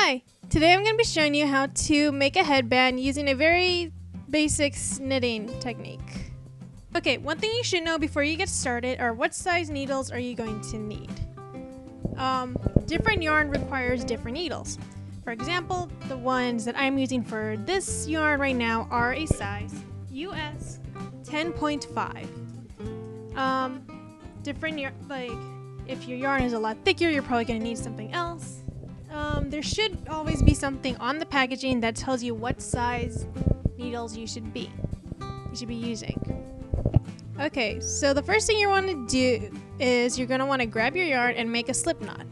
Hi! Today I'm going to be showing you how to make a headband using a very basic knitting technique. Okay, one thing you should know before you get started are what size needles are you going to need. Different yarn requires different needles. For example, the ones that I'm using for this yarn right now are a size US 10.5. Different yarn, like if your yarn is a lot thicker, you're probably going to need something else. There should always be something on the packaging that tells you what size needles you should be using. Okay, so the first thing you want to do is you're going to want to grab your yarn and make a slip knot.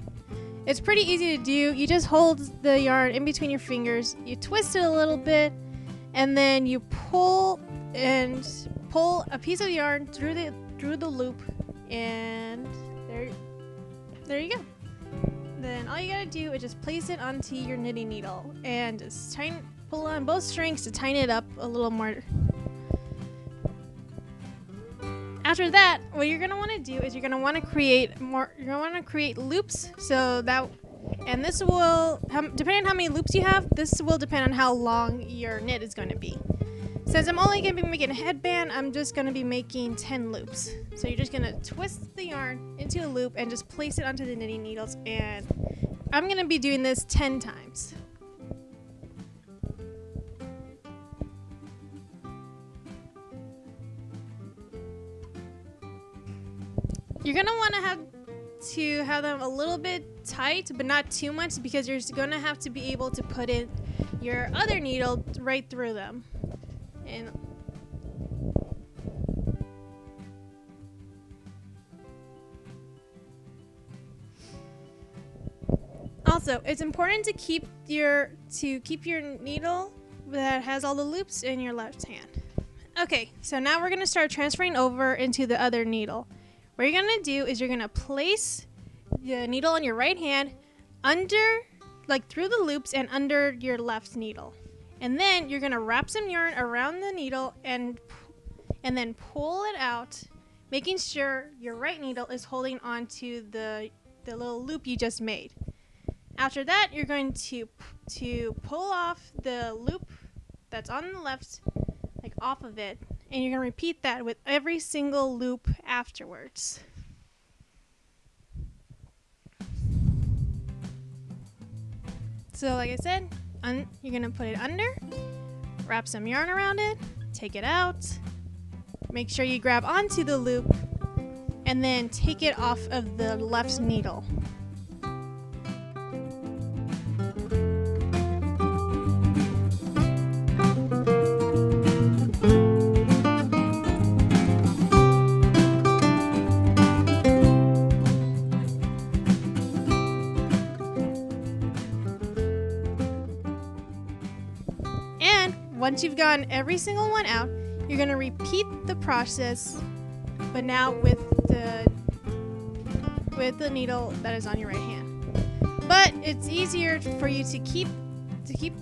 It's pretty easy to do. You just hold the yarn in between your fingers, you twist it a little bit, and then you pull a piece of yarn through the loop, and there you go. Then all you gotta do is just place it onto your knitting needle and just pull on both strings to tighten it up a little more. After that, what you're gonna want to do is you're gonna want to create loops, and this will, depending on how many loops you have, this will depend on how long your knit is going to be. Since I'm only going to be making a headband, I'm just going to be making 10 loops. So you're just going to twist the yarn into a loop and just place it onto the knitting needles, and I'm going to be doing this 10 times. You're going to want to have them a little bit tight, but not too much, because you're going to have to be able to put in your other needle right through them. And also, it's important to keep your needle that has all the loops in your left hand. Okay, so now we're going to start transferring over into the other needle. What you're going to do is you're going to place the needle on your right hand through the loops and under your left needle. And then you're going to wrap some yarn around the needle and then pull it out, making sure your right needle is holding onto the little loop you just made. After that, you're going to pull off the loop that's on the left, like off of it, and you're going to repeat that with every single loop afterwards. So like I said, you're going to put it under, wrap some yarn around it, take it out, make sure you grab onto the loop, and then take it off of the left needle. Once you've gotten every single one out, you're going to repeat the process, but now with the needle that is on your right hand. But it's easier for you to keep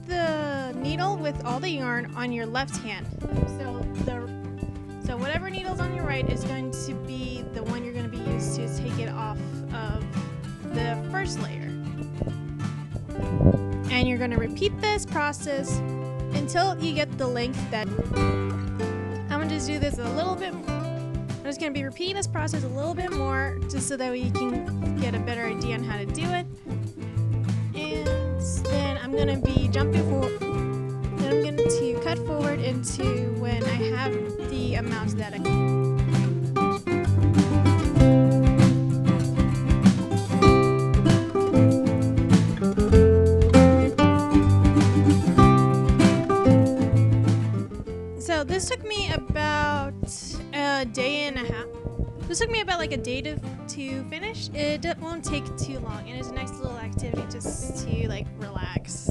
the needle with all the yarn on your left hand. So whatever needle's on your right is going to be the one you're going to be used to take it off of the first layer. And you're going to repeat this process until you get the length that I'm going to just do this a little bit more. I'm just going to be repeating this process a little bit more just so that we can get a better idea on how to do it. And then I'm going to be jumping forward. Then I'm going to cut forward into when I have the amount that I This took me about a day and a half. This took me about like a day to finish. It won't take too long, and it's a nice little activity just to like relax.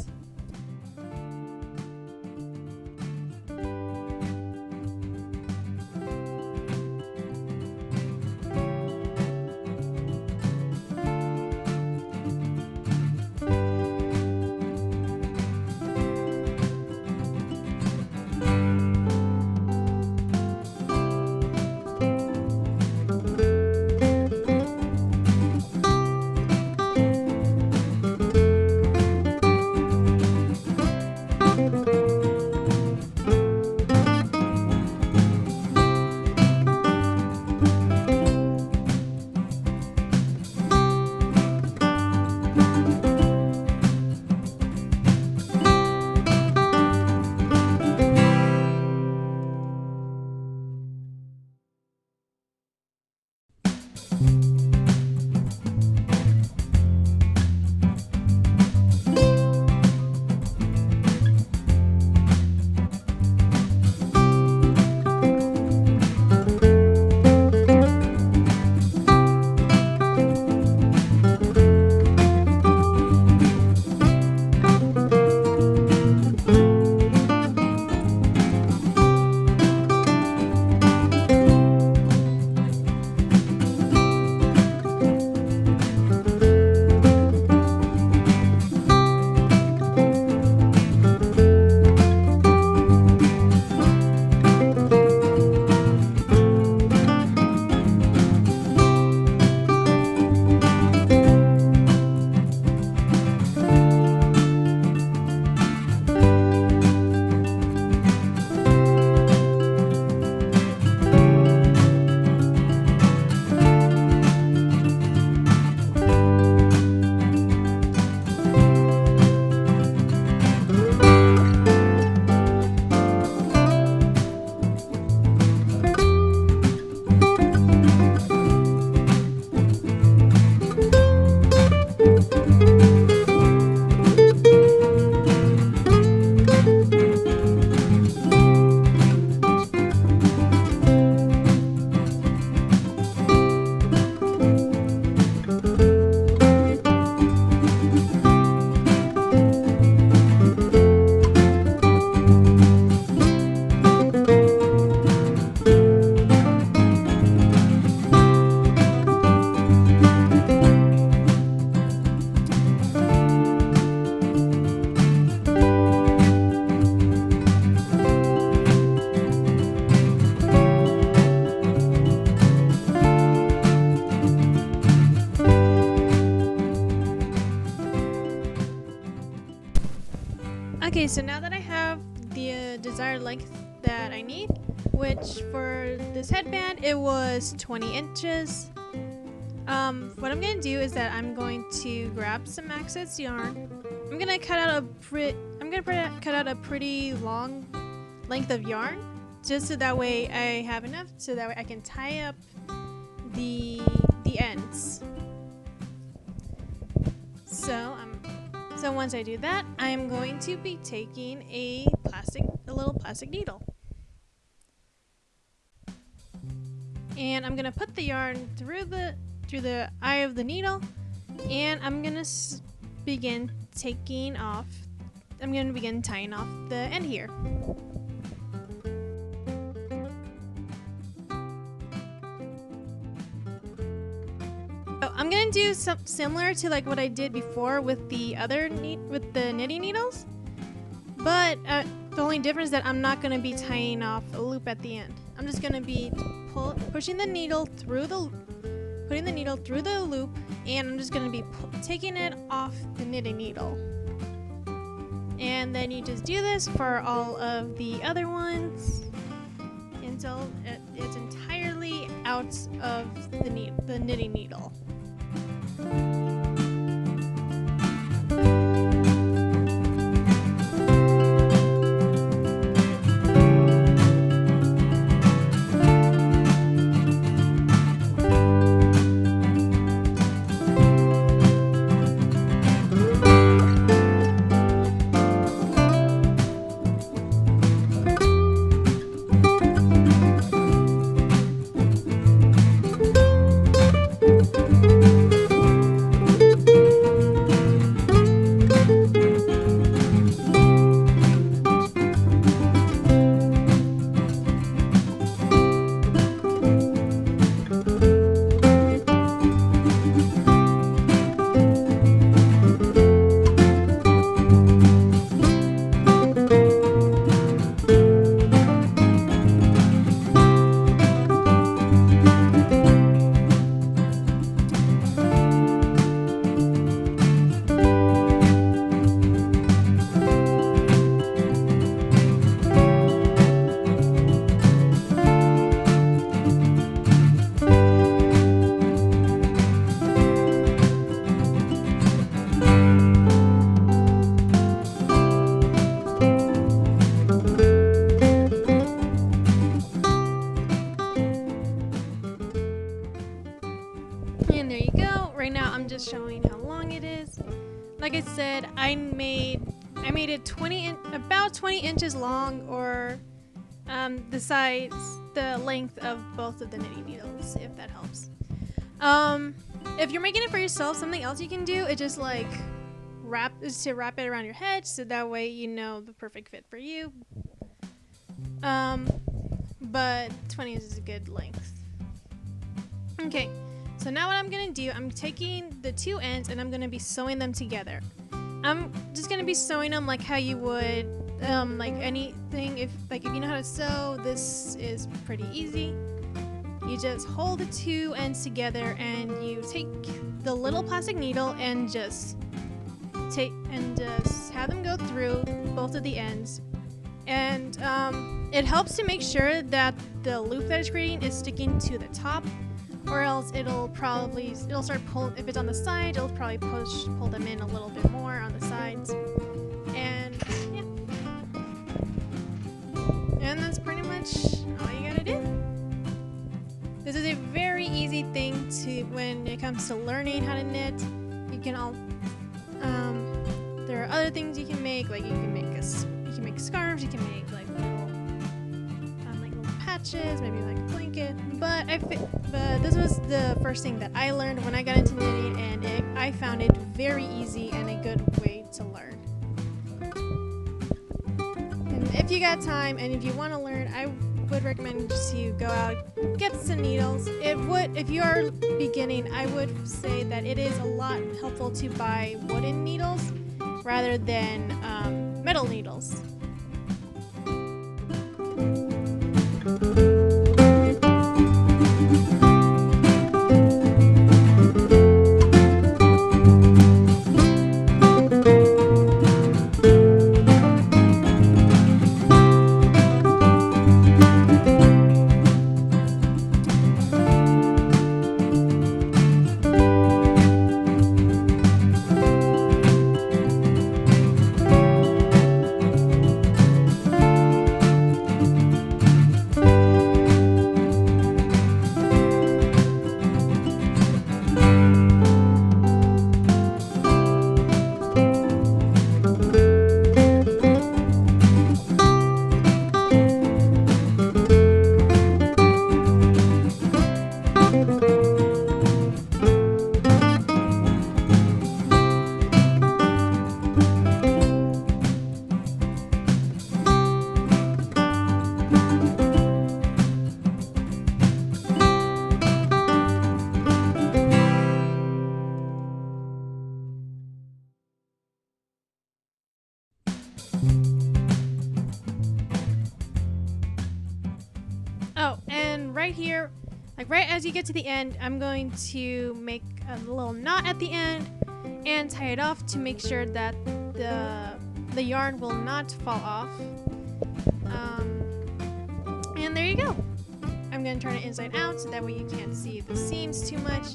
Okay, so now that I have the desired length that I need, which for this headband it was 20 inches. What I'm gonna do is that I'm going to grab some excess yarn. I'm gonna cut out a pretty long length of yarn, just so that way I have enough, so that way I can tie up the ends. So once I do that, I'm going to be taking a little plastic needle. And I'm gonna put the yarn through the eye of the needle, and I'm gonna begin tying off the end here. So I'm gonna do something similar to like what I did before with the knitting needles, but the only difference is that I'm not gonna be tying off a loop at the end. I'm just gonna be putting the needle through the loop, and I'm just gonna be taking it off the knitting needle. And then you just do this for all of the other ones until it's entirely out of the knitting needle. And there you go. Right now I'm just showing how long it is. Like I said, I made it about 20 inches long, or the length of both of the knitting needles, if that helps. If you're making it for yourself, something else you can do is just like wrap it around your head, so that way you know the perfect fit for you. But 20 inches is a good length. Okay. So now what I'm going to do, I'm taking the two ends and I'm going to be sewing them together. I'm just going to be sewing them like how you would like anything. If you know how to sew, this is pretty easy. You just hold the two ends together and you take the little plastic needle and just have them go through both of the ends. And it helps to make sure that the loop that it's creating is sticking to the top, or else it'll start pull. If it's on the side, it'll probably pull them in a little bit more on the sides. And yeah, and that's pretty much all you gotta do. This is a very easy thing when it comes to learning how to knit. You can there are other things you can make, like you can make scarves, you can make like little patches, maybe like a blanket. But this was the first thing that I learned when I got into knitting, and I found it very easy and a good way to learn. And if you got time and if you want to learn, I would recommend just you go out, get some needles. If you are beginning, I would say that it is a lot helpful to buy wooden needles rather than metal needles. right here, like right as you get to the end, I'm going to make a little knot at the end and tie it off to make sure that the yarn will not fall off. And there you go. I'm going to turn it inside out so that way you can't see the seams too much.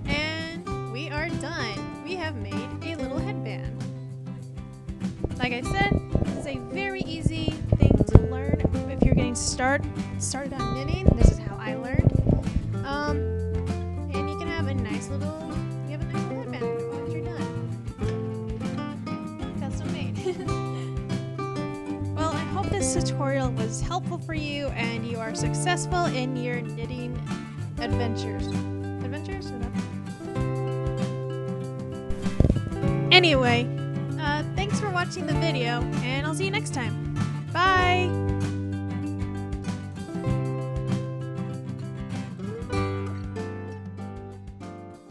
And we are done. We have made a little headband. Like I said, this is a very easy thing to learn if you're getting started on knitting. This is how I learned. And you can have a nice little headband once you're done. Custom made. Well, I hope this tutorial was helpful for you and you are successful in your knitting adventures. Anyway, thanks for watching the video, and I'll see you next time. Bye!